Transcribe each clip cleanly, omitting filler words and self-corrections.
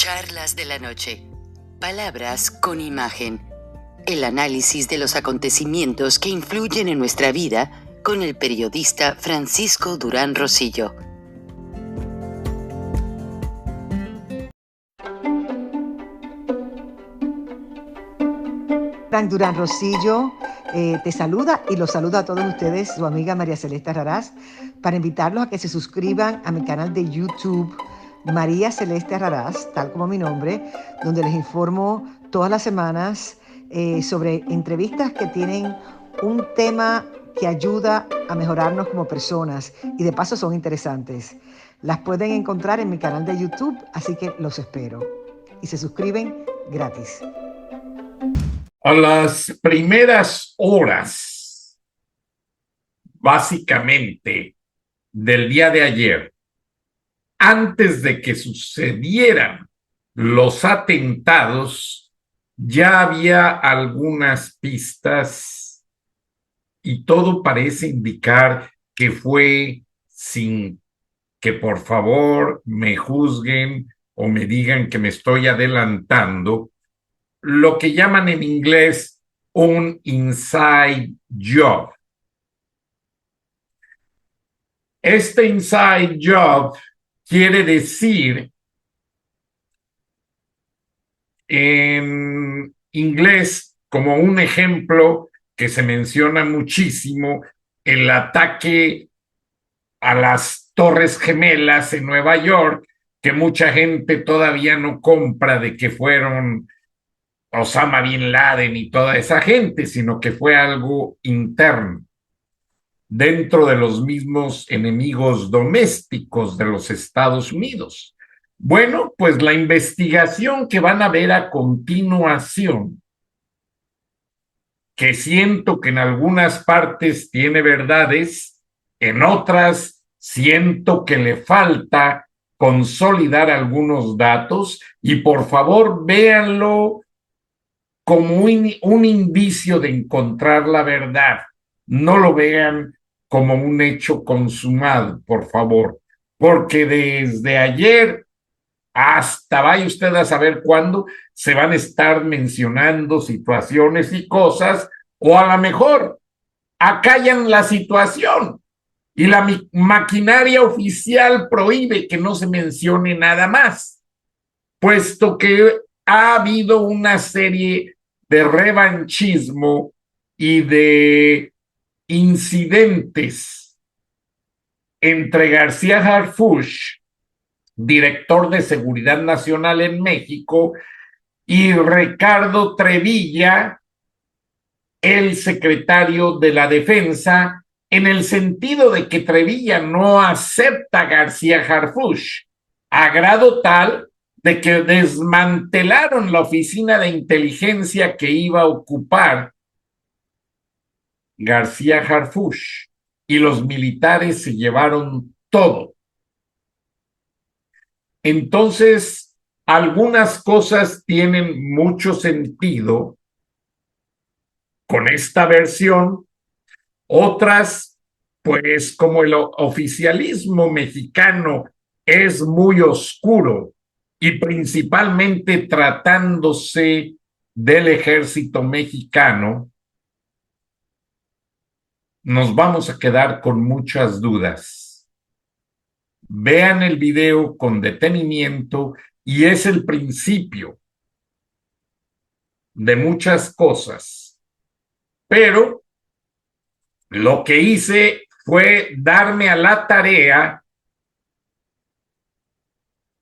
Charlas de la noche. Palabras con imagen. El análisis de los acontecimientos que influyen en nuestra vida con el periodista Francisco Durán Rosillo. Frank Durán Rosillo te saluda y los saluda a todos ustedes, su amiga María Celeste Raraz, para invitarlos a que se suscriban a mi canal de YouTube, María Celeste Raraz, tal como mi nombre, donde les informo todas las semanas sobre entrevistas que tienen un tema que ayuda a mejorarnos como personas y de paso son interesantes. Las pueden encontrar en mi canal de YouTube, así que los espero. Y se suscriben gratis. A las primeras horas, básicamente, del día de ayer, antes de que sucedieran los atentados, ya había algunas pistas y todo parece indicar que fue, sin que por favor me juzguen o me digan que me estoy adelantando, lo que llaman en inglés un inside job. Este inside job quiere decir en inglés, como un ejemplo que se menciona muchísimo, el ataque a las Torres Gemelas en Nueva York, que mucha gente todavía no compra de que fueron Osama Bin Laden y toda esa gente, sino que fue algo interno dentro de los mismos enemigos domésticos de los Estados Unidos. Bueno, pues la investigación que van a ver a continuación, que siento que en algunas partes tiene verdades, en otras siento que le falta consolidar algunos datos, y por favor véanlo como un indicio de encontrar la verdad. No lo vean como un hecho consumado, por favor, porque desde ayer hasta vaya usted a saber cuándo se van a estar mencionando situaciones y cosas, o a lo mejor acallan la situación y la maquinaria oficial prohíbe que no se mencione nada más, puesto que ha habido una serie de revanchismo y de incidentes entre García Harfuch, director de Seguridad Nacional en México, y Ricardo Trevilla, el secretario de la Defensa, en el sentido de que Trevilla no acepta a García Harfuch, a grado tal de que desmantelaron la oficina de inteligencia que iba a ocupar García Harfuch, y los militares se llevaron todo. Entonces, algunas cosas tienen mucho sentido con esta versión, otras, pues como el oficialismo mexicano es muy oscuro, y principalmente tratándose del ejército mexicano, nos vamos a quedar con muchas dudas. Vean el video con detenimiento y es el principio de muchas cosas. Pero lo que hice fue darme a la tarea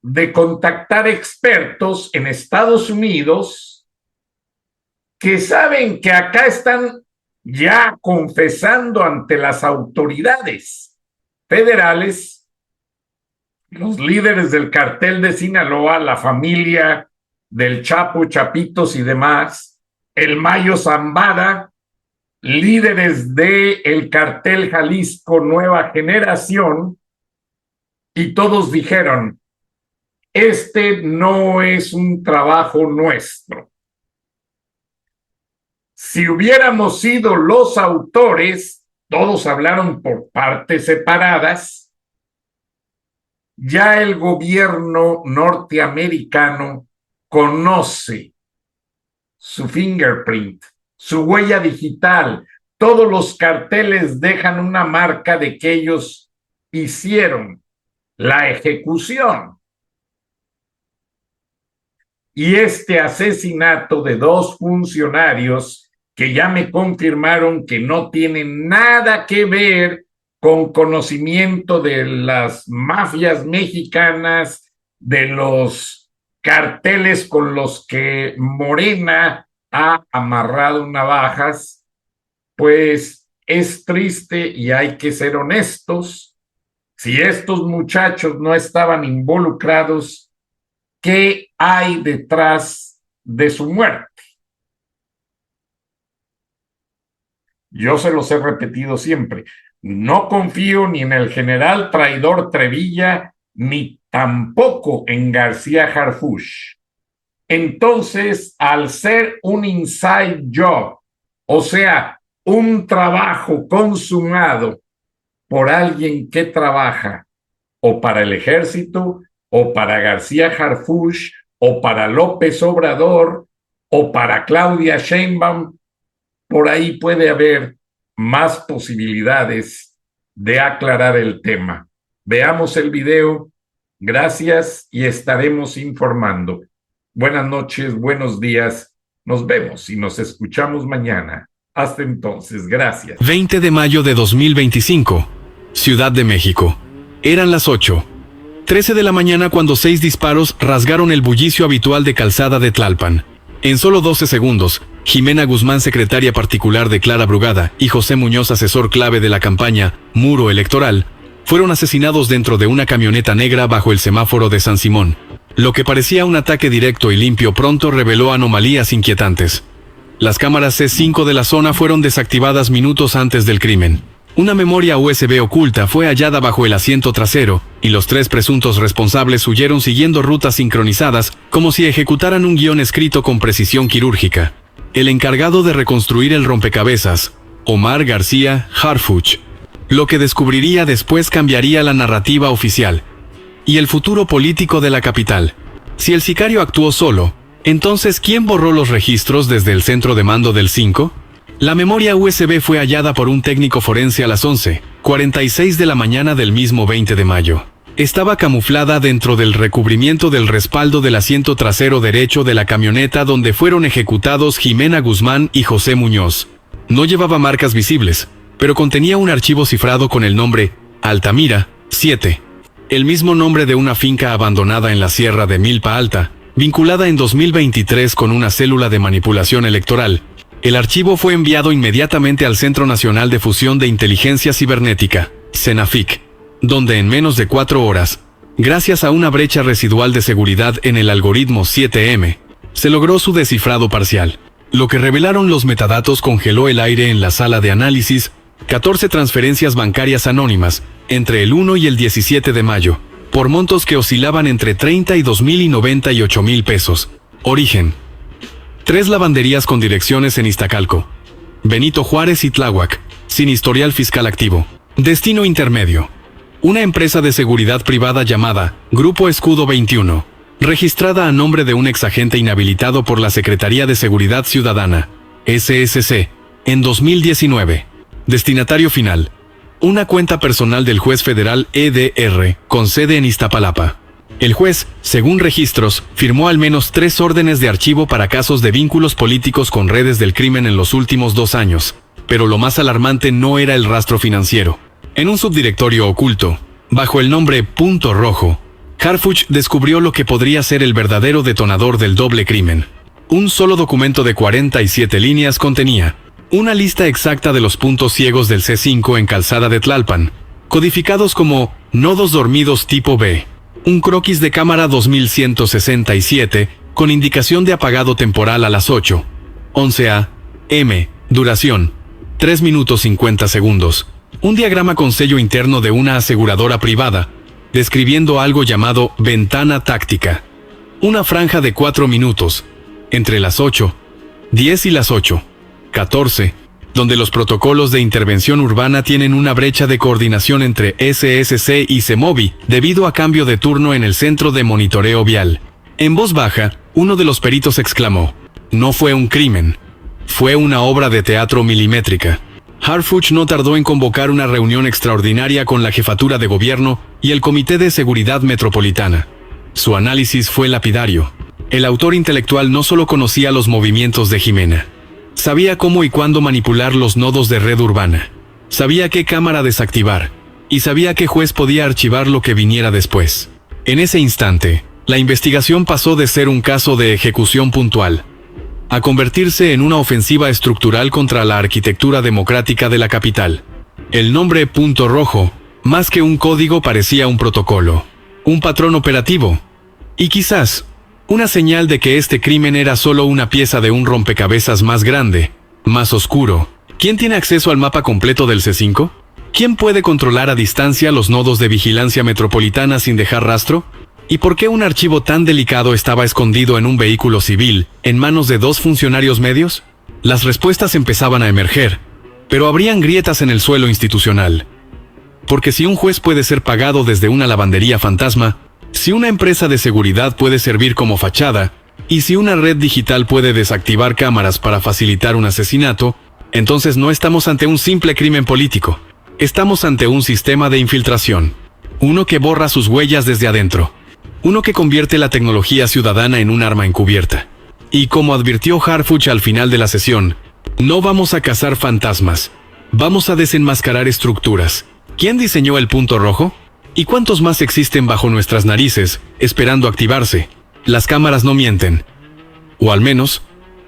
de contactar expertos en Estados Unidos que saben que acá están ya confesando ante las autoridades federales, los líderes del cartel de Sinaloa, la familia del Chapo, Chapitos y demás, el Mayo Zambada, líderes del cartel Jalisco Nueva Generación, y todos dijeron, este no es un trabajo nuestro. Si hubiéramos sido los autores, todos hablaron por partes separadas, ya el gobierno norteamericano conoce su fingerprint, su huella digital. Todos los carteles dejan una marca de que ellos hicieron la ejecución. Y este asesinato de 2 funcionarios que ya me confirmaron que no tienen nada que ver con conocimiento de las mafias mexicanas, de los carteles con los que Morena ha amarrado navajas, pues es triste y hay que ser honestos. Si estos muchachos no estaban involucrados, ¿qué hay detrás de su muerte? Yo se los he repetido siempre. No confío ni en el general traidor Trevilla, ni tampoco en García Harfuch. Entonces, al ser un inside job, o sea, un trabajo consumado por alguien que trabaja o para el ejército, o para García Harfuch, o para López Obrador, o para Claudia Sheinbaum, por ahí puede haber más posibilidades de aclarar el tema. Veamos el video. Gracias y estaremos informando. Buenas noches, buenos días. Nos vemos y nos escuchamos mañana. Hasta entonces, gracias. 20 de mayo de 2025, Ciudad de México. Eran las 8:13 de la mañana cuando 6 disparos rasgaron el bullicio habitual de Calzada de Tlalpan. En solo 12 segundos, Jimena Guzmán, secretaria particular de Clara Brugada, y José Muñoz, asesor clave de la campaña Muro Electoral, fueron asesinados dentro de una camioneta negra bajo el semáforo de San Simón. Lo que parecía un ataque directo y limpio pronto reveló anomalías inquietantes. Las cámaras C5 de la zona fueron desactivadas minutos antes del crimen. Una memoria USB oculta fue hallada bajo el asiento trasero, y los 3 presuntos responsables huyeron siguiendo rutas sincronizadas como si ejecutaran un guión escrito con precisión quirúrgica. El encargado de reconstruir el rompecabezas, Omar García Harfuch. Lo que descubriría después cambiaría la narrativa oficial y el futuro político de la capital. Si el sicario actuó solo, entonces ¿quién borró los registros desde el centro de mando del 5? La memoria USB fue hallada por un técnico forense a las 11:46 de la mañana del mismo 20 de mayo. Estaba camuflada dentro del recubrimiento del respaldo del asiento trasero derecho de la camioneta donde fueron ejecutados Jimena Guzmán y José Muñoz. No llevaba marcas visibles, pero contenía un archivo cifrado con el nombre Altamira 7, el mismo nombre de una finca abandonada en la sierra de Milpa Alta, vinculada en 2023 con una célula de manipulación electoral. El archivo fue enviado inmediatamente al Centro Nacional de Fusión de Inteligencia Cibernética, CENAFIC, donde en menos de 4 horas, gracias a una brecha residual de seguridad en el algoritmo 7M, se logró su descifrado parcial. Lo que revelaron los metadatos congeló el aire en la sala de análisis. 14 transferencias bancarias anónimas entre el 1 y el 17 de mayo, por montos que oscilaban entre 32,000 y 98,000 pesos. Origen: 3 lavanderías con direcciones en Iztacalco, Benito Juárez y Tláhuac, sin historial fiscal activo. Destino intermedio: una empresa de seguridad privada llamada Grupo Escudo 21, registrada a nombre de un exagente inhabilitado por la Secretaría de Seguridad Ciudadana, SSC, en 2019. Destinatario final: una cuenta personal del juez federal EDR, con sede en Iztapalapa. El juez, según registros, firmó al menos 3 órdenes de archivo para casos de vínculos políticos con redes del crimen en los últimos 2 años. Pero lo más alarmante no era el rastro financiero. En un subdirectorio oculto, bajo el nombre Punto Rojo, Harfuch descubrió lo que podría ser el verdadero detonador del doble crimen. Un solo documento de 47 líneas contenía una lista exacta de los puntos ciegos del C5 en Calzada de Tlalpan, codificados como nodos dormidos tipo B. Un croquis de cámara 2167, con indicación de apagado temporal a las 8:11 a.m., duración 3 minutos 50 segundos. Un diagrama con sello interno de una aseguradora privada, describiendo algo llamado ventana táctica. Una franja de 4 minutos, entre las 8:10 y las 8:14 donde los protocolos de intervención urbana tienen una brecha de coordinación entre SSC y CEMOVI debido a cambio de turno en el centro de monitoreo vial. En voz baja, uno de los peritos exclamó: «No fue un crimen, fue una obra de teatro milimétrica». Harfuch no tardó en convocar una reunión extraordinaria con la jefatura de gobierno y el Comité de Seguridad Metropolitana. Su análisis fue lapidario. El autor intelectual no solo conocía los movimientos de Jimena, sabía cómo y cuándo manipular los nodos de red urbana, sabía qué cámara desactivar, y sabía qué juez podía archivar lo que viniera después. En ese instante, la investigación pasó de ser un caso de ejecución puntual a convertirse en una ofensiva estructural contra la arquitectura democrática de la capital. El nombre Punto Rojo, más que un código, parecía un protocolo, un patrón operativo, y quizás una señal de que este crimen era solo una pieza de un rompecabezas más grande, más oscuro. ¿Quién tiene acceso al mapa completo del C5? ¿Quién puede controlar a distancia los nodos de vigilancia metropolitana sin dejar rastro? ¿Y por qué un archivo tan delicado estaba escondido en un vehículo civil, en manos de 2 funcionarios medios? Las respuestas empezaban a emerger, pero habrían grietas en el suelo institucional. Porque si un juez puede ser pagado desde una lavandería fantasma, si una empresa de seguridad puede servir como fachada, y si una red digital puede desactivar cámaras para facilitar un asesinato, entonces no estamos ante un simple crimen político. Estamos ante un sistema de infiltración. Uno que borra sus huellas desde adentro. Uno que convierte la tecnología ciudadana en un arma encubierta. Y como advirtió Harfuch al final de la sesión, no vamos a cazar fantasmas, vamos a desenmascarar estructuras. ¿Quién diseñó el punto rojo? ¿Y cuántos más existen bajo nuestras narices, esperando activarse? Las cámaras no mienten. O al menos,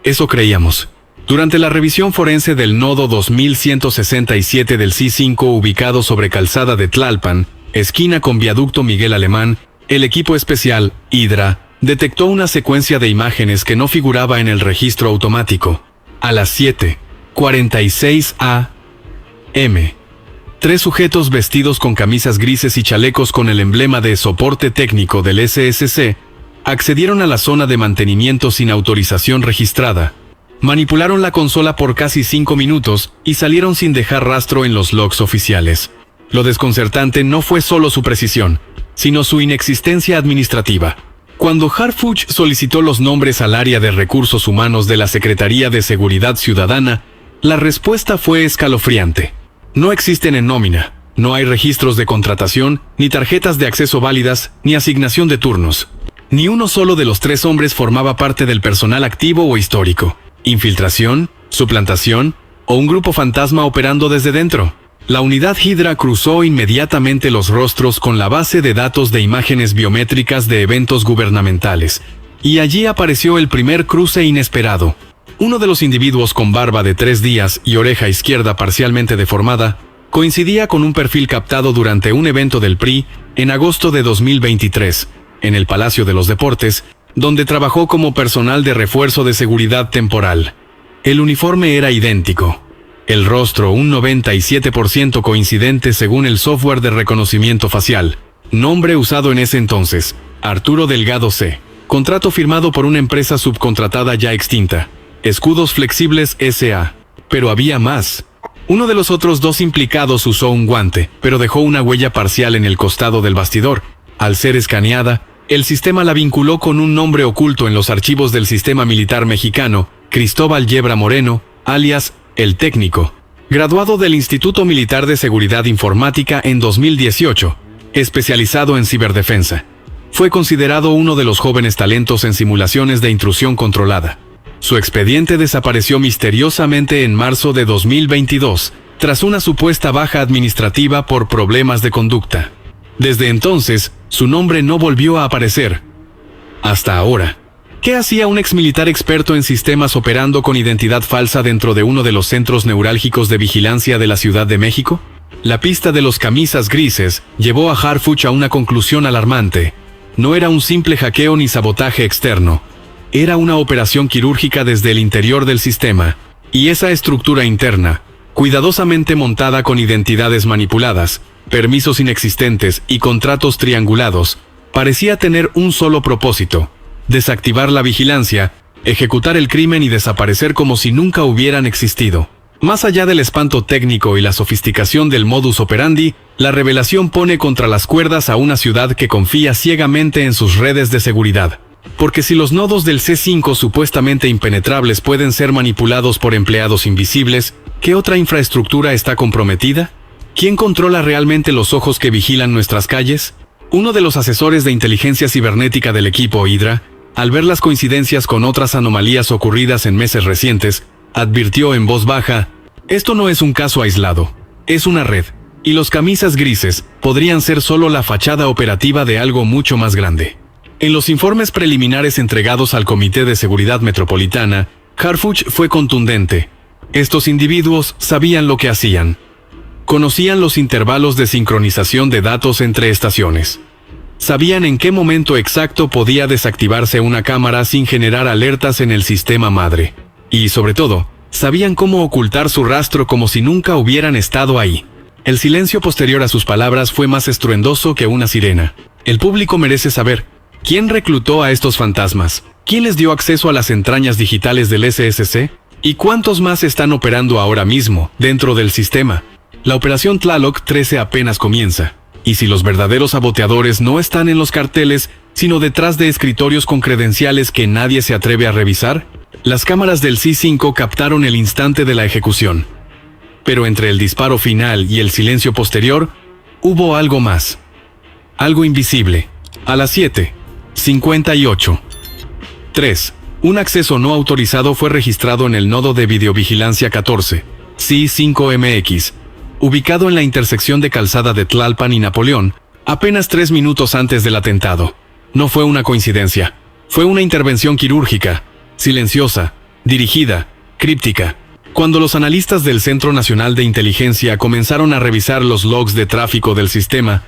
eso creíamos. Durante la revisión forense del nodo 2167 del C5 ubicado sobre Calzada de Tlalpan, esquina con Viaducto Miguel Alemán, el equipo especial, Hydra, detectó una secuencia de imágenes que no figuraba en el registro automático. A las 7:46 a.m., 3 sujetos vestidos con camisas grises y chalecos con el emblema de soporte técnico del SSC accedieron a la zona de mantenimiento sin autorización registrada. Manipularon la consola por casi 5 minutos y salieron sin dejar rastro en los logs oficiales. Lo desconcertante no fue solo su precisión, sino su inexistencia administrativa. Cuando Harfuch solicitó los nombres al área de recursos humanos de la Secretaría de Seguridad Ciudadana, la respuesta fue escalofriante. No existen en nómina, no hay registros de contratación, ni tarjetas de acceso válidas, ni asignación de turnos. Ni uno solo de los 3 hombres formaba parte del personal activo o histórico. ¿Infiltración? ¿Suplantación? ¿O un grupo fantasma operando desde dentro? La unidad Hydra cruzó inmediatamente los rostros con la base de datos de imágenes biométricas de eventos gubernamentales, y allí apareció el primer cruce inesperado. Uno de los individuos con barba de 3 días y oreja izquierda parcialmente deformada coincidía con un perfil captado durante un evento del PRI en agosto de 2023, en el Palacio de los Deportes, donde trabajó como personal de refuerzo de seguridad temporal. El uniforme era idéntico. El rostro un 97% coincidente según el software de reconocimiento facial. Nombre usado en ese entonces, Arturo Delgado C. Contrato firmado por una empresa subcontratada ya extinta, Escudos Flexibles S.A. Pero había más. Uno de los otros 2 implicados usó un guante, pero dejó una huella parcial en el costado del bastidor. Al ser escaneada, el sistema la vinculó con un nombre oculto en los archivos del sistema militar mexicano, Cristóbal Yebra Moreno, alias El Técnico, graduado del Instituto Militar de Seguridad Informática en 2018, especializado en ciberdefensa. Fue considerado uno de los jóvenes talentos en simulaciones de intrusión controlada. Su expediente desapareció misteriosamente en marzo de 2022, tras una supuesta baja administrativa por problemas de conducta. Desde entonces, su nombre no volvió a aparecer. Hasta ahora. ¿Qué hacía un exmilitar experto en sistemas operando con identidad falsa dentro de uno de los centros neurálgicos de vigilancia de la Ciudad de México? La pista de los camisas grises llevó a Harfuch a una conclusión alarmante. No era un simple hackeo ni sabotaje externo. Era una operación quirúrgica desde el interior del sistema. Y esa estructura interna, cuidadosamente montada con identidades manipuladas, permisos inexistentes y contratos triangulados, parecía tener un solo propósito: desactivar la vigilancia, ejecutar el crimen y desaparecer como si nunca hubieran existido. Más allá del espanto técnico y la sofisticación del modus operandi, la revelación pone contra las cuerdas a una ciudad que confía ciegamente en sus redes de seguridad. Porque si los nodos del C5 supuestamente impenetrables pueden ser manipulados por empleados invisibles, ¿qué otra infraestructura está comprometida? ¿Quién controla realmente los ojos que vigilan nuestras calles? Uno de los asesores de inteligencia cibernética del equipo Hydra, al ver las coincidencias con otras anomalías ocurridas en meses recientes, advirtió en voz baja: esto no es un caso aislado, es una red, y los camisas grises podrían ser solo la fachada operativa de algo mucho más grande. En los informes preliminares entregados al Comité de Seguridad Metropolitana, Harfuch fue contundente. Estos individuos sabían lo que hacían. Conocían los intervalos de sincronización de datos entre estaciones. Sabían en qué momento exacto podía desactivarse una cámara sin generar alertas en el sistema madre. Y, sobre todo, sabían cómo ocultar su rastro como si nunca hubieran estado ahí. El silencio posterior a sus palabras fue más estruendoso que una sirena. El público merece saber: ¿quién reclutó a estos fantasmas? ¿Quién les dio acceso a las entrañas digitales del SSC? ¿Y cuántos más están operando ahora mismo, dentro del sistema? La operación Tlaloc 13 apenas comienza. Y si los verdaderos saboteadores no están en los carteles, sino detrás de escritorios con credenciales que nadie se atreve a revisar, las cámaras del C5 captaron el instante de la ejecución. Pero entre el disparo final y el silencio posterior, hubo algo más. Algo invisible. A las 7:58. 3. Un acceso no autorizado fue registrado en el nodo de videovigilancia 14, C5MX, ubicado en la intersección de Calzada de Tlalpan y Napoleón, apenas 3 minutos antes del atentado. No fue una coincidencia. Fue una intervención quirúrgica, silenciosa, dirigida, críptica. Cuando los analistas del Centro Nacional de Inteligencia comenzaron a revisar los logs de tráfico del sistema,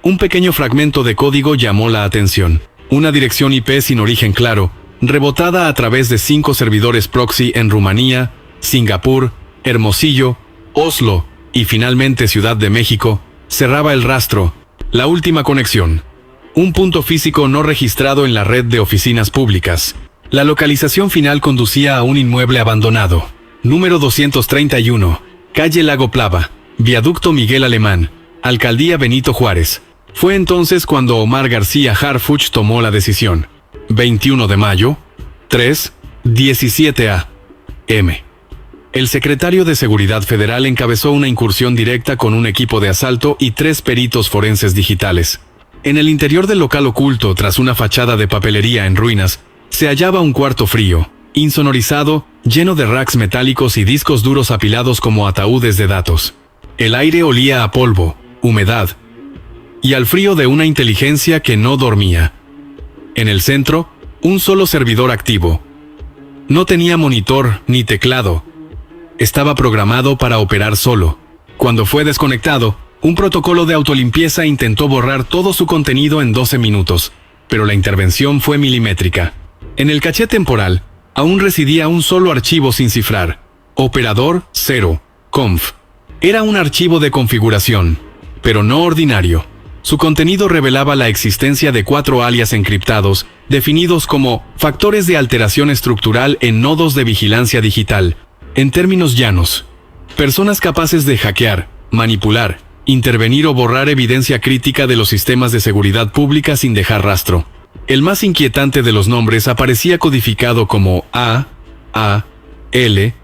un pequeño fragmento de código llamó la atención. Una dirección IP sin origen claro, rebotada a través de 5 servidores proxy en Rumanía, Singapur, Hermosillo, Oslo y finalmente Ciudad de México, cerraba el rastro, la última conexión. Un punto físico no registrado en la red de oficinas públicas. La localización final conducía a un inmueble abandonado. Número 231, calle Lago Plava, viaducto Miguel Alemán, alcaldía Benito Juárez. Fue entonces cuando Omar García Harfuch tomó la decisión. 21 de mayo, 3:17 a.m. El secretario de Seguridad Federal encabezó una incursión directa con un equipo de asalto y 3 peritos forenses digitales. En el interior del local oculto, tras una fachada de papelería en ruinas, se hallaba un cuarto frío, insonorizado, lleno de racks metálicos y discos duros apilados como ataúdes de datos. El aire olía a polvo, humedad y al frío de una inteligencia que no dormía. En el centro, un solo servidor activo. No tenía monitor ni teclado. Estaba programado para operar solo. Cuando fue desconectado, un protocolo de autolimpieza intentó borrar todo su contenido en 12 minutos, pero la intervención fue milimétrica. En el caché temporal, aún residía un solo archivo sin cifrar. Operador 0, conf. Era un archivo de configuración, pero no ordinario. Su contenido revelaba la existencia de 4 alias encriptados, definidos como factores de alteración estructural en nodos de vigilancia digital. En términos llanos, personas capaces de hackear, manipular, intervenir o borrar evidencia crítica de los sistemas de seguridad pública sin dejar rastro. El más inquietante de los nombres aparecía codificado como A.L.,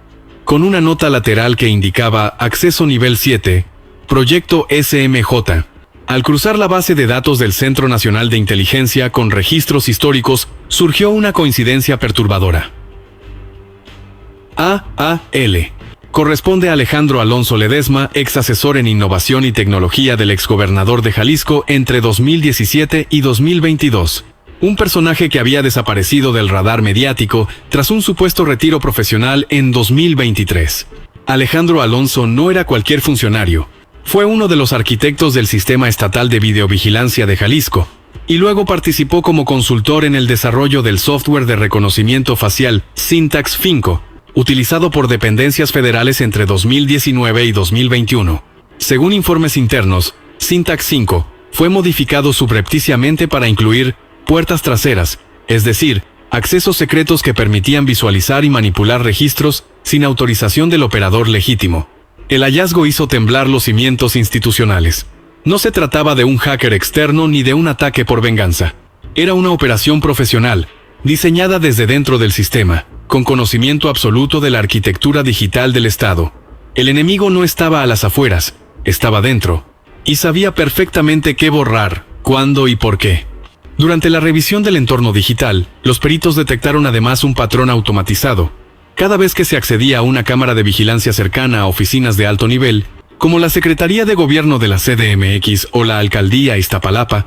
con una nota lateral que indicaba Acceso Nivel 7, Proyecto SMJ. Al cruzar la base de datos del Centro Nacional de Inteligencia con registros históricos, surgió una coincidencia perturbadora. A.L. corresponde a Alejandro Alonso Ledesma, ex asesor en innovación y tecnología del exgobernador de Jalisco entre 2017 y 2022. Un personaje que había desaparecido del radar mediático tras un supuesto retiro profesional en 2023. Alejandro Alonso no era cualquier funcionario. Fue uno de los arquitectos del Sistema Estatal de Videovigilancia de Jalisco, y luego participó como consultor en el desarrollo del software de reconocimiento facial Syntax 5, utilizado por dependencias federales entre 2019 y 2021. Según informes internos, Syntax 5 fue modificado subrepticiamente para incluir puertas traseras, es decir, accesos secretos que permitían visualizar y manipular registros sin autorización del operador legítimo. El hallazgo hizo temblar los cimientos institucionales. No se trataba de un hacker externo ni de un ataque por venganza. Era una operación profesional, diseñada desde dentro del sistema, con conocimiento absoluto de la arquitectura digital del Estado. El enemigo no estaba a las afueras, estaba dentro, y sabía perfectamente qué borrar, cuándo y por qué. Durante la revisión del entorno digital, los peritos detectaron además un patrón automatizado. Cada vez que se accedía a una cámara de vigilancia cercana a oficinas de alto nivel, como la Secretaría de Gobierno de la CDMX o la Alcaldía Iztapalapa,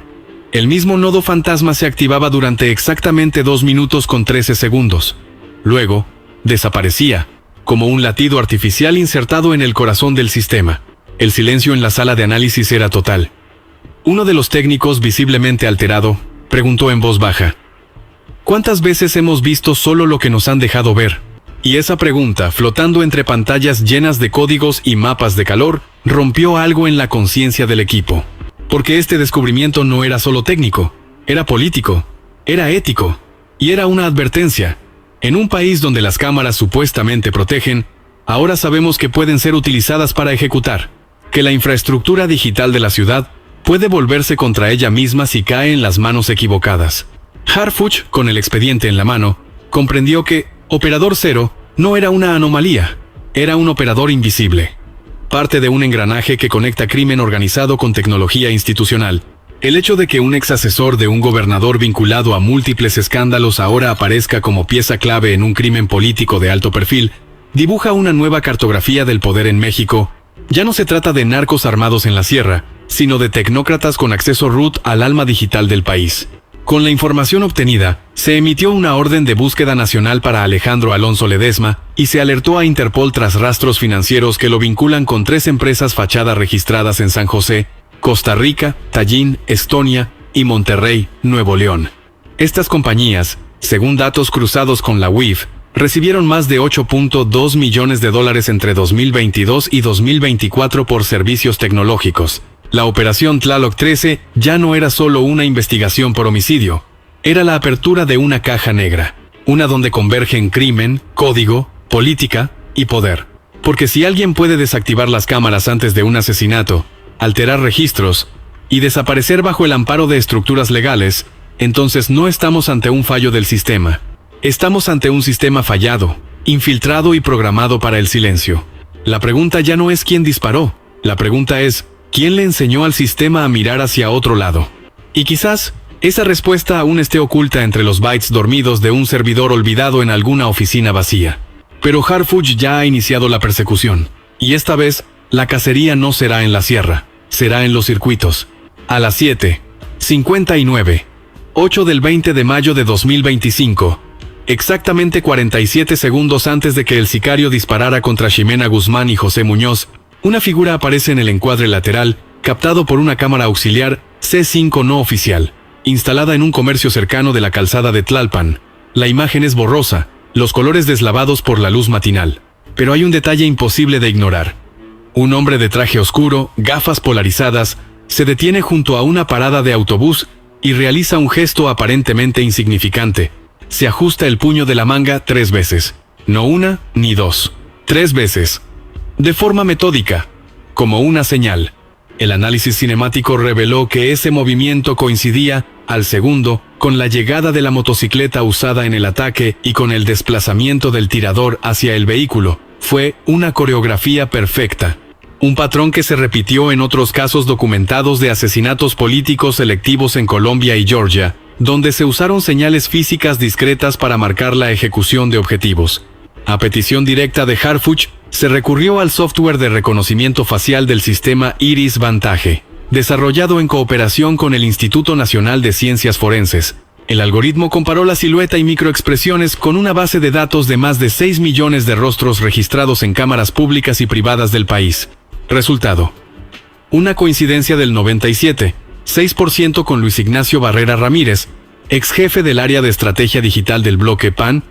el mismo nodo fantasma se activaba durante exactamente 2 minutos con 13 segundos. Luego, desaparecía, como un latido artificial insertado en el corazón del sistema. El silencio en la sala de análisis era total. Uno de los técnicos, visiblemente alterado, preguntó en voz baja: ¿cuántas veces hemos visto solo lo que nos han dejado ver? Y esa pregunta, flotando entre pantallas llenas de códigos y mapas de calor, rompió algo en la conciencia del equipo. Porque este descubrimiento no era solo técnico, era político, era ético, y era una advertencia. En un país donde las cámaras supuestamente protegen, ahora sabemos que pueden ser utilizadas para ejecutar, que la infraestructura digital de la ciudad puede volverse contra ella misma si cae en las manos equivocadas. Harfuch, con el expediente en la mano, comprendió que Operador Cero no era una anomalía, era un operador invisible. Parte de un engranaje que conecta crimen organizado con tecnología institucional. El hecho de que un ex asesor de un gobernador vinculado a múltiples escándalos ahora aparezca como pieza clave en un crimen político de alto perfil, dibuja una nueva cartografía del poder en México. Ya no se trata de narcos armados en la sierra, sino de tecnócratas con acceso root al alma digital del país. Con la información obtenida, se emitió una orden de búsqueda nacional para Alejandro Alonso Ledesma y se alertó a Interpol tras rastros financieros que lo vinculan con 3 empresas fachada registradas en San José, Costa Rica, Tallin, Estonia y Monterrey, Nuevo León. Estas compañías, según datos cruzados con la UIF, recibieron más de $8.2 millones entre 2022 y 2024 por servicios tecnológicos. La operación Tlaloc 13 ya no era solo una investigación por homicidio, era la apertura de una caja negra, una donde convergen crimen, código, política y poder. Porque si alguien puede desactivar las cámaras antes de un asesinato, alterar registros y desaparecer bajo el amparo de estructuras legales, entonces no estamos ante un fallo del sistema. Estamos ante un sistema fallado, infiltrado y programado para el silencio. La pregunta ya no es quién disparó, la pregunta es ¿quién le enseñó al sistema a mirar hacia otro lado? Y quizás esa respuesta aún esté oculta entre los bytes dormidos de un servidor olvidado en alguna oficina vacía. Pero Harfuch ya ha iniciado la persecución, y esta vez la cacería no será en la sierra, será en los circuitos. A las 7:59, 8 del 20 de mayo de 2025, exactamente 47 segundos antes de que el sicario disparara contra Ximena Guzmán y José Muñoz, una figura aparece en el encuadre lateral, captado por una cámara auxiliar C5 no oficial, instalada en un comercio cercano de la calzada de Tlalpan. La imagen es borrosa, los colores deslavados por la luz matinal. Pero hay un detalle imposible de ignorar. Un hombre de traje oscuro, gafas polarizadas, se detiene junto a una parada de autobús y realiza un gesto aparentemente insignificante. Se ajusta el puño de la manga 3 veces. No una, ni 2. 3 veces. De forma metódica, como una señal. El análisis cinemático reveló que ese movimiento coincidía, al segundo, con la llegada de la motocicleta usada en el ataque y con el desplazamiento del tirador hacia el vehículo. Fue una coreografía perfecta. Un patrón que se repitió en otros casos documentados de asesinatos políticos selectivos en Colombia y Georgia, donde se usaron señales físicas discretas para marcar la ejecución de objetivos. A petición directa de Harfuch, se recurrió al software de reconocimiento facial del sistema Iris Vantage, desarrollado en cooperación con el Instituto Nacional de Ciencias Forenses. El algoritmo comparó la silueta y microexpresiones con una base de datos de más de 6 millones de rostros registrados en cámaras públicas y privadas del país. Resultado: una coincidencia del 97,6% con Luis Ignacio Barrera Ramírez, ex jefe del área de estrategia digital del bloque PAN,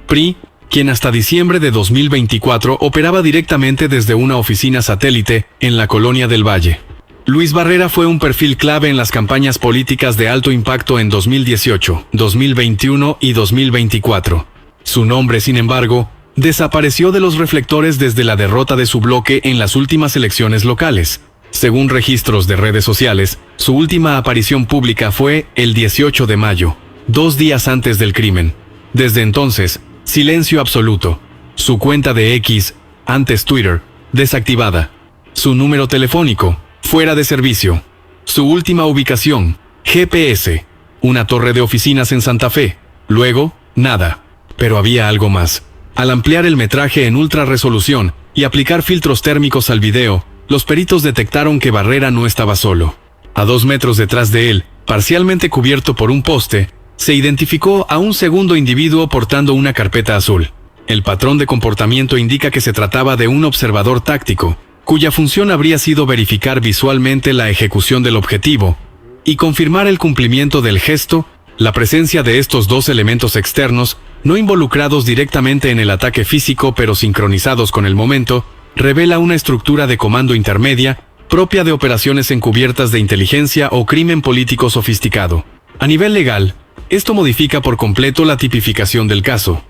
PRI, quien hasta diciembre de 2024 operaba directamente desde una oficina satélite en la Colonia del Valle. Luis Barrera fue un perfil clave en las campañas políticas de alto impacto en 2018, 2021 y 2024. Su nombre, sin embargo, desapareció de los reflectores desde la derrota de su bloque en las últimas elecciones locales. Según registros de redes sociales, su última aparición pública fue el 18 de mayo, 2 días antes del crimen. Desde entonces, silencio absoluto. Su cuenta de X, antes Twitter, desactivada. Su número telefónico, fuera de servicio. Su última ubicación, GPS, una torre de oficinas en Santa Fe. Luego, nada. Pero había algo más. Al ampliar el metraje en ultra resolución y aplicar filtros térmicos al video, los peritos detectaron que Barrera no estaba solo. A 2 metros detrás de él, parcialmente cubierto por un poste, se identificó a un segundo individuo portando una carpeta azul. El patrón de comportamiento indica que se trataba de un observador táctico, cuya función habría sido verificar visualmente la ejecución del objetivo y confirmar el cumplimiento del gesto. La presencia de estos 2 elementos externos, no involucrados directamente en el ataque físico pero sincronizados con el momento, revela una estructura de comando intermedia, propia de operaciones encubiertas de inteligencia o crimen político sofisticado. A nivel legal, esto modifica por completo la tipificación del caso.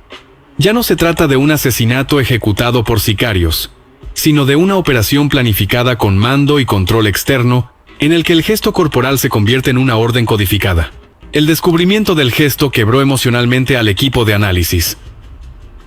Ya no se trata de un asesinato ejecutado por sicarios, sino de una operación planificada con mando y control externo, en el que el gesto corporal se convierte en una orden codificada. El descubrimiento del gesto quebró emocionalmente al equipo de análisis.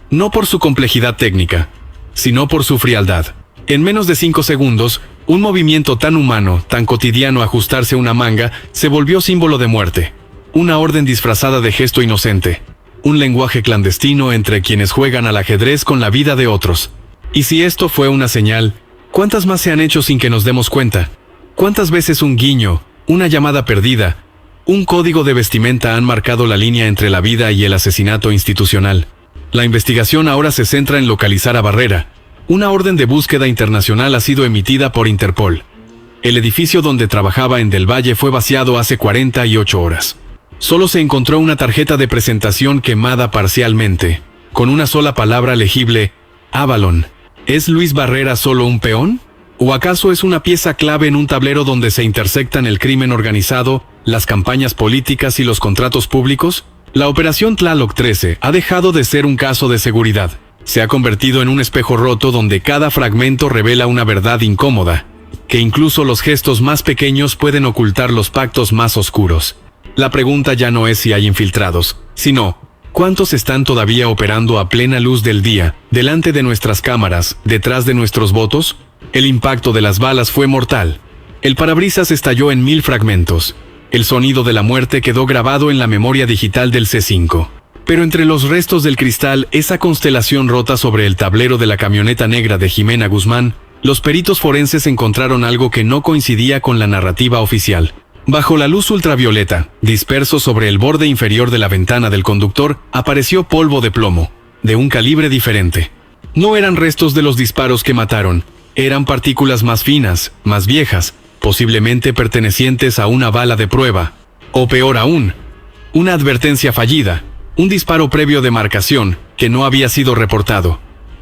No por su complejidad técnica, sino por su frialdad. En menos de 5 segundos, un movimiento tan humano, tan cotidiano ajustarse una manga, se volvió símbolo de muerte. Una orden disfrazada de gesto inocente. Un lenguaje clandestino entre quienes juegan al ajedrez con la vida de otros. Y si esto fue una señal, ¿cuántas más se han hecho sin que nos demos cuenta? ¿Cuántas veces un guiño, una llamada perdida, un código de vestimenta han marcado la línea entre la vida y el asesinato institucional? La investigación ahora se centra en localizar a Barrera. Una orden de búsqueda internacional ha sido emitida por Interpol. El edificio donde trabajaba en Del Valle fue vaciado hace 48 horas. Solo se encontró una tarjeta de presentación quemada parcialmente, con una sola palabra legible: Avalon. ¿Es Luis Barrera solo un peón? ¿O acaso es una pieza clave en un tablero donde se intersectan el crimen organizado, las campañas políticas y los contratos públicos? La Operación Tlaloc 13 ha dejado de ser un caso de seguridad. Se ha convertido en un espejo roto donde cada fragmento revela una verdad incómoda, que incluso los gestos más pequeños pueden ocultar los pactos más oscuros. La pregunta ya no es si hay infiltrados, sino ¿cuántos están todavía operando a plena luz del día, delante de nuestras cámaras, detrás de nuestros votos? El impacto de las balas fue mortal. El parabrisas estalló en 1000 fragmentos. El sonido de la muerte quedó grabado en la memoria digital del C5. Pero entre los restos del cristal, esa constelación rota sobre el tablero de la camioneta negra de Jimena Guzmán, los peritos forenses encontraron algo que no coincidía con la narrativa oficial. Bajo la luz ultravioleta, disperso sobre el borde inferior de la ventana del conductor, apareció polvo de plomo, de un calibre diferente. No eran restos de los disparos que mataron, eran partículas más finas, más viejas, posiblemente pertenecientes a una bala de prueba. O peor aún, una advertencia fallida, un disparo previo de marcación, que no había sido reportado.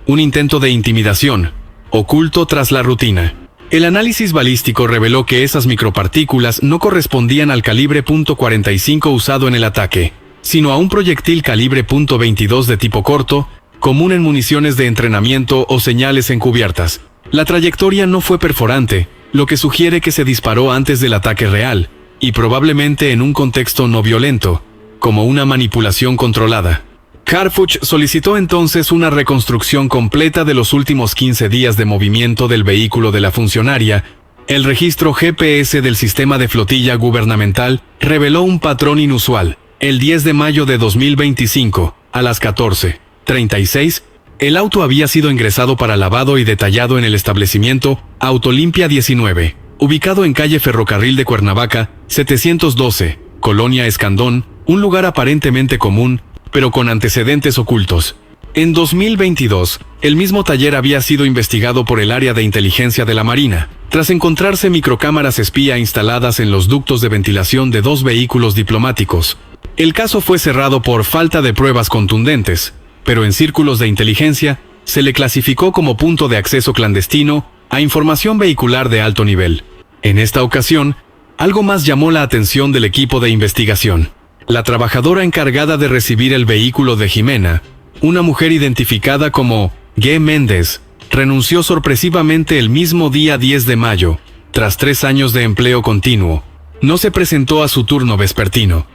Un intento de intimidación, oculto tras la rutina. El análisis balístico reveló que esas micropartículas no correspondían al calibre .45 usado en el ataque, sino a un proyectil calibre .22 de tipo corto, común en municiones de entrenamiento o señales encubiertas. La trayectoria no fue perforante, lo que sugiere que se disparó antes del ataque real, y probablemente en un contexto no violento, como una manipulación controlada. Harfuch solicitó entonces una reconstrucción completa de los últimos 15 días de movimiento del vehículo de la funcionaria. El registro GPS del sistema de flotilla gubernamental reveló un patrón inusual. El 10 de mayo de 2025, a las 14:36, el auto había sido ingresado para lavado y detallado en el establecimiento Autolimpia 19, ubicado en calle Ferrocarril de Cuernavaca, 712, Colonia Escandón, un lugar aparentemente común, pero con antecedentes ocultos. En 2022, el mismo taller había sido investigado por el área de inteligencia de la Marina, tras encontrarse microcámaras espía instaladas en los ductos de ventilación de 2 vehículos diplomáticos. El caso fue cerrado por falta de pruebas contundentes, pero en círculos de inteligencia se le clasificó como punto de acceso clandestino a información vehicular de alto nivel. En esta ocasión, algo más llamó la atención del equipo de investigación. La trabajadora encargada de recibir el vehículo de Jimena Una mujer identificada como G. Méndez renunció sorpresivamente el mismo día 10 de mayo, tras 3 años de empleo continuo. No se presentó a su turno vespertino.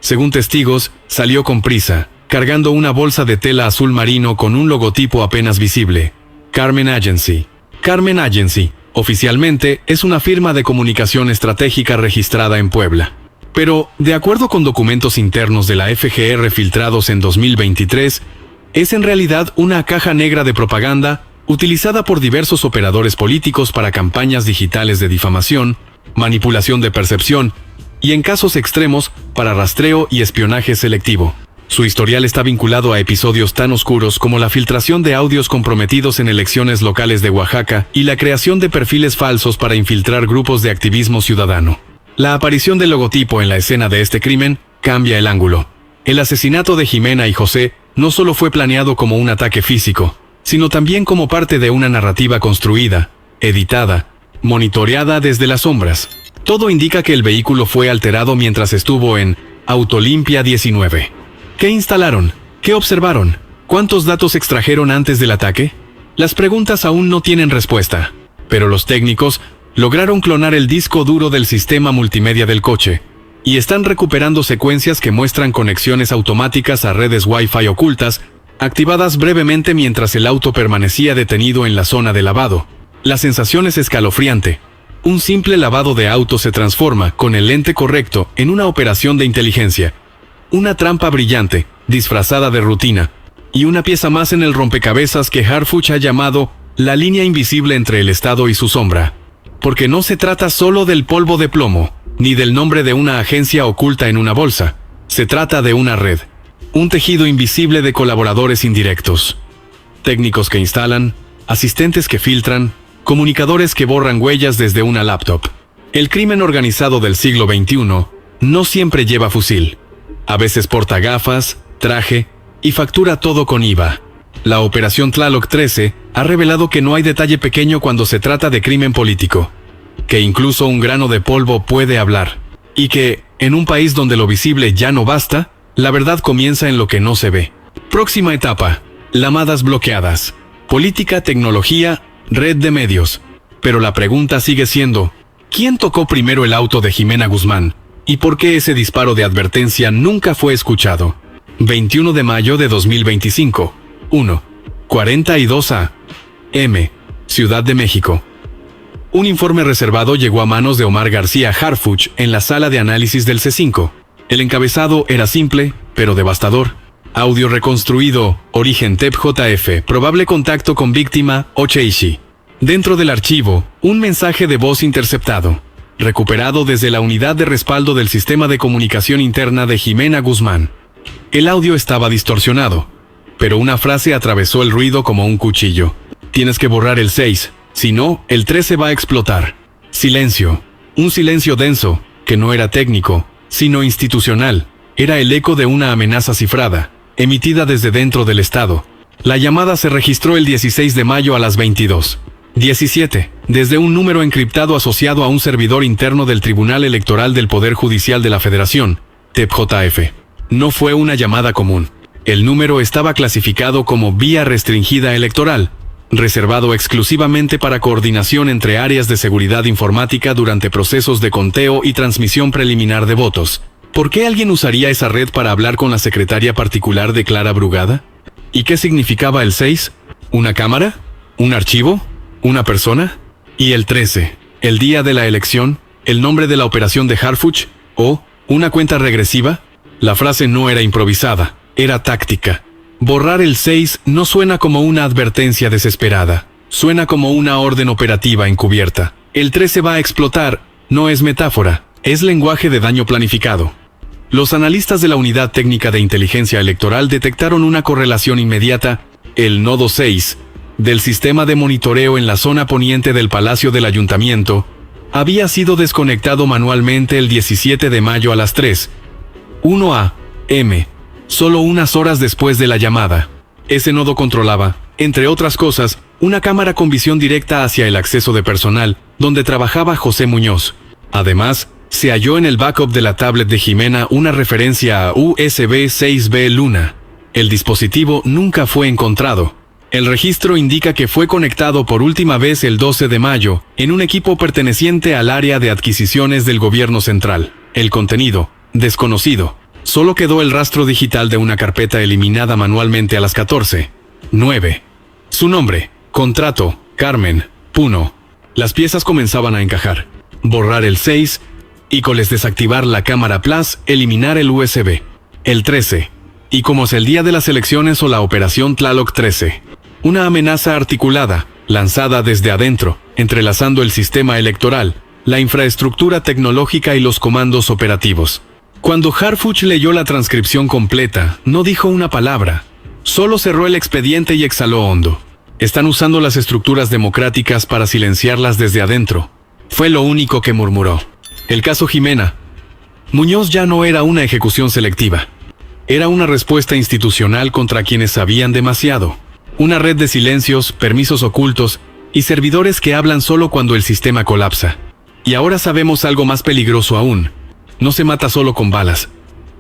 Según testigos, salió con prisa, cargando una bolsa de tela azul marino con un logotipo apenas visible. Carmen Agency. Carmen Agency, oficialmente, es una firma de comunicación estratégica registrada en Puebla. Pero, de acuerdo con documentos internos de la FGR filtrados en 2023, es en realidad una caja negra de propaganda utilizada por diversos operadores políticos para campañas digitales de difamación, manipulación de percepción y, en casos extremos, para rastreo y espionaje selectivo. Su historial está vinculado a episodios tan oscuros como la filtración de audios comprometidos en elecciones locales de Oaxaca y la creación de perfiles falsos para infiltrar grupos de activismo ciudadano. La aparición del logotipo en la escena de este crimen cambia el ángulo. El asesinato de Jimena y José no solo fue planeado como un ataque físico, sino también como parte de una narrativa construida, editada, monitoreada desde las sombras. Todo indica que el vehículo fue alterado mientras estuvo en Autolimpia 19. ¿Qué instalaron? ¿Qué observaron? ¿Cuántos datos extrajeron antes del ataque? Las preguntas aún no tienen respuesta, pero los técnicos lograron clonar el disco duro del sistema multimedia del coche y están recuperando secuencias que muestran conexiones automáticas a redes Wi-Fi ocultas, activadas brevemente mientras el auto permanecía detenido en la zona de lavado. La sensación es escalofriante. Un simple lavado de auto se transforma, con el lente correcto, en una operación de inteligencia. Una trampa brillante, disfrazada de rutina, y una pieza más en el rompecabezas que Harfuch ha llamado la línea invisible entre el Estado y su sombra. Porque no se trata solo del polvo de plomo, ni del nombre de una agencia oculta en una bolsa. Se trata de una red, un tejido invisible de colaboradores indirectos. Técnicos que instalan, asistentes que filtran, comunicadores que borran huellas desde una laptop. El crimen organizado del siglo XXI no siempre lleva fusil. A veces porta gafas, traje y factura todo con IVA. La operación Tlaloc 13 ha revelado que no hay detalle pequeño cuando se trata de crimen político, que incluso un grano de polvo puede hablar, y que, en un país donde lo visible ya no basta, la verdad comienza en lo que no se ve. Próxima etapa: llamadas bloqueadas. Política, tecnología, red de medios. Pero la pregunta sigue siendo: ¿quién tocó primero el auto de Jimena Guzmán? ¿Y por qué ese disparo de advertencia nunca fue escuchado? 21 de mayo de 2025. 1:42 a.m. Ciudad de México. Un informe reservado llegó a manos de Omar García Harfuch en la sala de análisis del C5. El encabezado era simple, pero devastador. Audio reconstruido, origen TEP-JF, probable contacto con víctima, Ocheishi. Dentro del archivo, un mensaje de voz interceptado, recuperado desde la unidad de respaldo del sistema de comunicación interna de Jimena Guzmán. El audio estaba distorsionado, pero una frase atravesó el ruido como un cuchillo. Tienes que borrar el 6, si no, el 13 va a explotar. Silencio. Un silencio denso, que no era técnico, sino institucional. Era el eco de una amenaza cifrada, emitida desde dentro del Estado. La llamada se registró el 16 de mayo a las 22:17, desde un número encriptado asociado a un servidor interno del Tribunal Electoral del Poder Judicial de la Federación, TEP-JF. No fue una llamada común. El número estaba clasificado como vía restringida electoral, reservado exclusivamente para coordinación entre áreas de seguridad informática durante procesos de conteo y transmisión preliminar de votos. ¿Por qué alguien usaría esa red para hablar con la secretaria particular de Clara Brugada? ¿Y qué significaba el 6? ¿Una cámara? ¿Un archivo? ¿Una persona? ¿Y el 13? ¿El día de la elección? ¿El nombre de la operación de Harfuch? ¿O una cuenta regresiva? La frase no era improvisada, era táctica. Borrar el 6 no suena como una advertencia desesperada, suena como una orden operativa encubierta. El 13 va a explotar, no es metáfora, es lenguaje de daño planificado. Los analistas de la Unidad Técnica de Inteligencia Electoral detectaron una correlación inmediata, el nodo 6, del sistema de monitoreo en la zona poniente del Palacio del Ayuntamiento, había sido desconectado manualmente el 17 de mayo a las 3:01 a.m., solo unas horas después de la llamada. Ese nodo controlaba, entre otras cosas, una cámara con visión directa hacia el acceso de personal, donde trabajaba José Muñoz. Además, se halló en el backup de la tablet de Jimena una referencia a USB 6B Luna, El dispositivo nunca fue encontrado. El registro indica que fue conectado por última vez el 12 de mayo en un equipo perteneciente al área de adquisiciones del gobierno central. El contenido, desconocido. Solo quedó el rastro digital de una carpeta eliminada manualmente a las 14:09. Su nombre, contrato, Carmen, Puno. Las piezas comenzaban a encajar. Borrar el 6, ícoles desactivar la cámara Plus, eliminar el USB. El 13. Y como es el día de las elecciones o la operación Tlaloc 13. Una amenaza articulada, lanzada desde adentro, entrelazando el sistema electoral, la infraestructura tecnológica y los comandos operativos. Cuando Harfuch leyó la transcripción completa, no dijo una palabra. Solo cerró el expediente y exhaló hondo. Están usando las estructuras democráticas para silenciarlas desde adentro. Fue lo único que murmuró. El caso Jimena. Muñoz ya no era una ejecución selectiva. Era una respuesta institucional contra quienes sabían demasiado. Una red de silencios, permisos ocultos y servidores que hablan solo cuando el sistema colapsa. Y ahora sabemos algo más peligroso aún. No se mata solo con balas.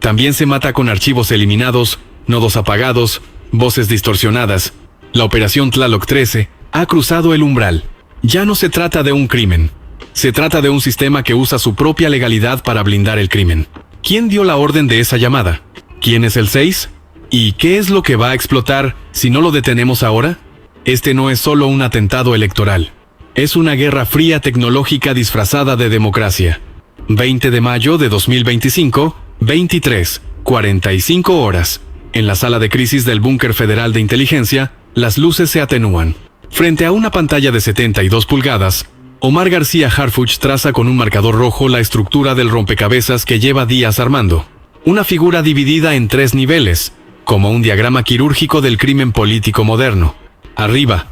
También se mata con archivos eliminados, nodos apagados, voces distorsionadas. La operación Tlaloc 13 ha cruzado el umbral. Ya no se trata de un crimen. Se trata de un sistema que usa su propia legalidad para blindar el crimen. ¿Quién dio la orden de esa llamada? ¿Quién es el 6? ¿Y qué es lo que va a explotar si no lo detenemos ahora? Este no es solo un atentado electoral. Es una guerra fría tecnológica disfrazada de democracia. 20 de mayo de 2025, 23:45 horas. En la sala de crisis del Búnker Federal de Inteligencia, las luces se atenúan. Frente a una pantalla de 72 pulgadas, Omar García Harfuch traza con un marcador rojo la estructura del rompecabezas que lleva días armando. Una figura dividida en 3 niveles, como un diagrama quirúrgico del crimen político moderno. Arriba,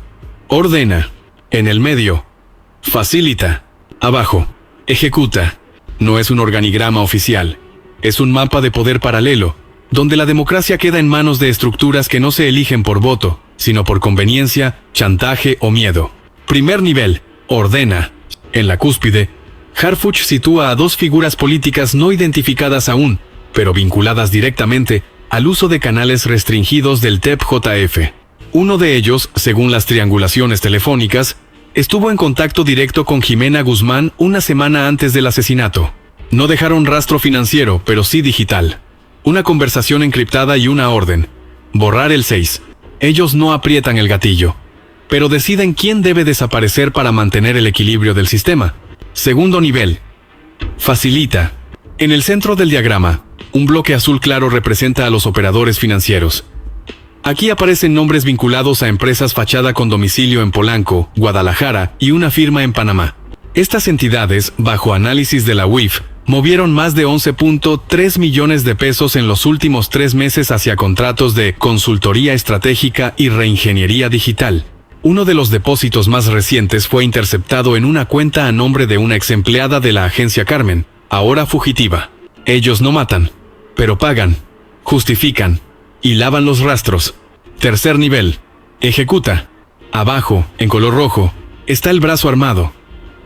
ordena. En el medio, facilita. Abajo, ejecuta. No es un organigrama oficial. Es un mapa de poder paralelo, donde la democracia queda en manos de estructuras que no se eligen por voto, sino por conveniencia, chantaje o miedo. Primer nivel, ordena. En la cúspide, Harfuch sitúa a 2 figuras políticas no identificadas aún, pero vinculadas directamente al uso de canales restringidos del TEP-JF. Uno de ellos, según las triangulaciones telefónicas, estuvo en contacto directo con Jimena Guzmán una semana antes del asesinato. No dejaron rastro financiero, pero sí digital. Una conversación encriptada y una orden. Borrar el 6. Ellos no aprietan el gatillo, pero deciden quién debe desaparecer para mantener el equilibrio del sistema. Segundo nivel. Facilita. En el centro del diagrama, un bloque azul claro representa a los operadores financieros. Aquí aparecen nombres vinculados a empresas fachada con domicilio en Polanco, Guadalajara y una firma en Panamá. Estas entidades, bajo análisis de la UIF, movieron más de 11.3 millones de pesos en los últimos 3 meses hacia contratos de consultoría estratégica y reingeniería digital. Uno de los depósitos más recientes fue interceptado en una cuenta a nombre de una ex empleada de la agencia Carmen, ahora fugitiva. Ellos no matan, pero pagan, justifican y lavan los rastros. Tercer nivel. Ejecuta. Abajo, en color rojo, está el brazo armado.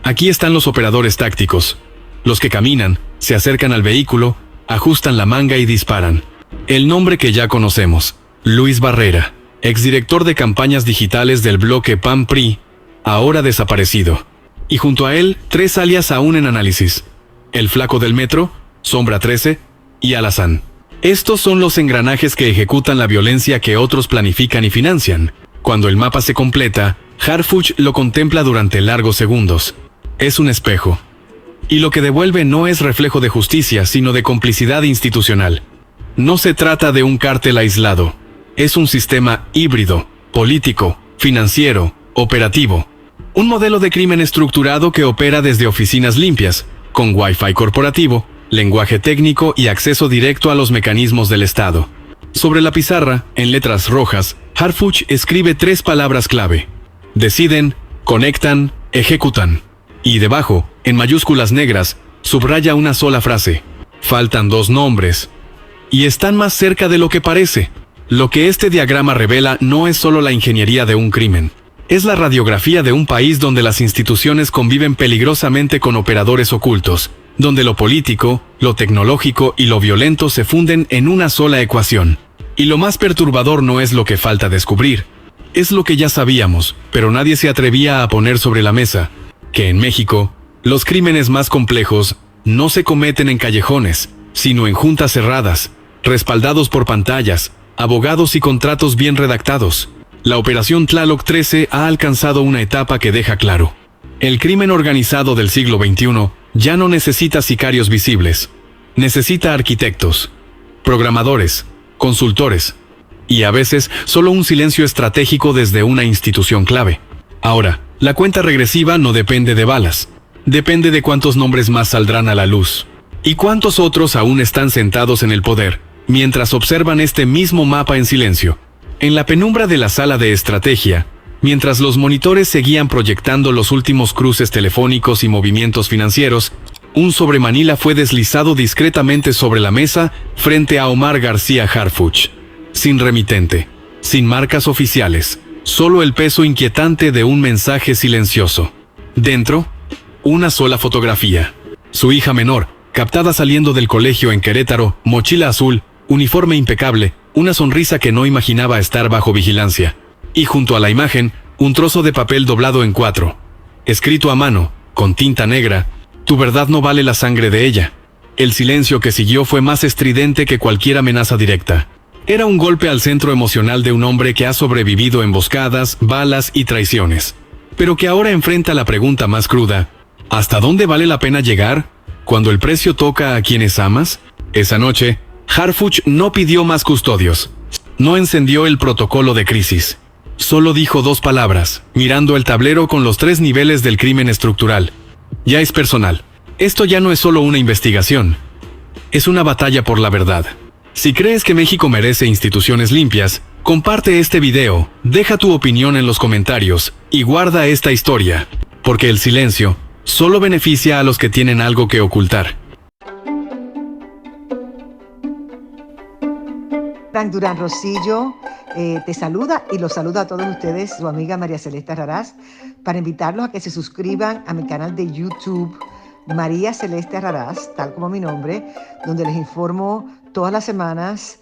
Aquí están los operadores tácticos. Los que caminan, se acercan al vehículo, ajustan la manga y disparan. El nombre que ya conocemos. Luis Barrera, exdirector de campañas digitales del bloque PAN-PRI, ahora desaparecido. Y junto a él, 3 alias aún en análisis. El Flaco del Metro, Sombra 13 y Alazán. Estos son los engranajes que ejecutan la violencia que otros planifican y financian. Cuando el mapa se completa, Harfuch lo contempla durante largos segundos. Es un espejo. Y lo que devuelve no es reflejo de justicia, sino de complicidad institucional. No se trata de un cártel aislado. Es un sistema híbrido, político, financiero, operativo. Un modelo de crimen estructurado que opera desde oficinas limpias, con Wi-Fi corporativo, lenguaje técnico y acceso directo a los mecanismos del Estado. Sobre la pizarra, en letras rojas, Harfuch escribe 3 palabras clave. Deciden, conectan, ejecutan. Y debajo, en mayúsculas negras, subraya una sola frase. Faltan 2 nombres. Y están más cerca de lo que parece. Lo que este diagrama revela no es solo la ingeniería de un crimen. Es la radiografía de un país donde las instituciones conviven peligrosamente con operadores ocultos, donde lo político, lo tecnológico y lo violento se funden en una sola ecuación. Y lo más perturbador no es lo que falta descubrir, es lo que ya sabíamos, pero nadie se atrevía a poner sobre la mesa, que en México, los crímenes más complejos no se cometen en callejones, sino en juntas cerradas, respaldados por pantallas, abogados y contratos bien redactados. La Operación Tlaloc 13 ha alcanzado una etapa que deja claro: el crimen organizado del siglo XXI ya no necesita sicarios visibles. Necesita arquitectos, programadores, consultores, y a veces solo un silencio estratégico desde una institución clave. Ahora, la cuenta regresiva no depende de balas. Depende de cuántos nombres más saldrán a la luz. Y cuántos otros aún están sentados en el poder, mientras observan este mismo mapa en silencio. En la penumbra de la sala de estrategia, mientras los monitores seguían proyectando los últimos cruces telefónicos y movimientos financieros, un sobre Manila fue deslizado discretamente sobre la mesa frente a Omar García Harfuch. Sin remitente, sin marcas oficiales, solo el peso inquietante de un mensaje silencioso. Dentro, una sola fotografía. Su hija menor, captada saliendo del colegio en Querétaro, mochila azul, uniforme impecable, una sonrisa que no imaginaba estar bajo vigilancia. Y junto a la imagen, un trozo de papel doblado en 4. Escrito a mano, con tinta negra: tu verdad no vale la sangre de ella. El silencio que siguió fue más estridente que cualquier amenaza directa. Era un golpe al centro emocional de un hombre que ha sobrevivido emboscadas, balas y traiciones, pero que ahora enfrenta la pregunta más cruda: ¿hasta dónde vale la pena llegar cuando el precio toca a quienes amas? Esa noche, Harfuch no pidió más custodios. No encendió el protocolo de crisis. Solo dijo 2 palabras, mirando el tablero con los 3 niveles del crimen estructural: ya es personal. Esto ya no es solo una investigación. Es una batalla por la verdad. Si crees que México merece instituciones limpias, comparte este video, deja tu opinión en los comentarios y guarda esta historia, porque el silencio solo beneficia a los que tienen algo que ocultar. Frank Durán Rosillo te saluda y los saluda a todos ustedes, su amiga María Celeste Raraz, para invitarlos a que se suscriban a mi canal de YouTube, María Celeste Raraz, tal como mi nombre, donde les informo todas las semanas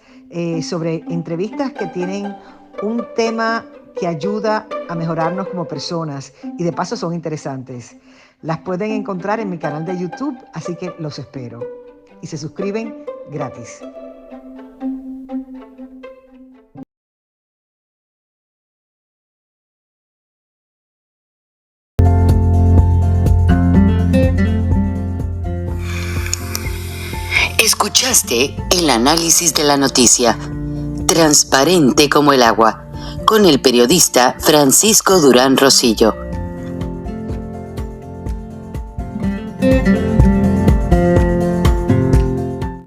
sobre entrevistas que tienen un tema que ayuda a mejorarnos como personas y de paso son interesantes. Las pueden encontrar en mi canal de YouTube, así que los espero. Y se suscriben gratis. Escuchaste el análisis de la noticia, transparente como el agua, con el periodista Francisco Durán Rosillo.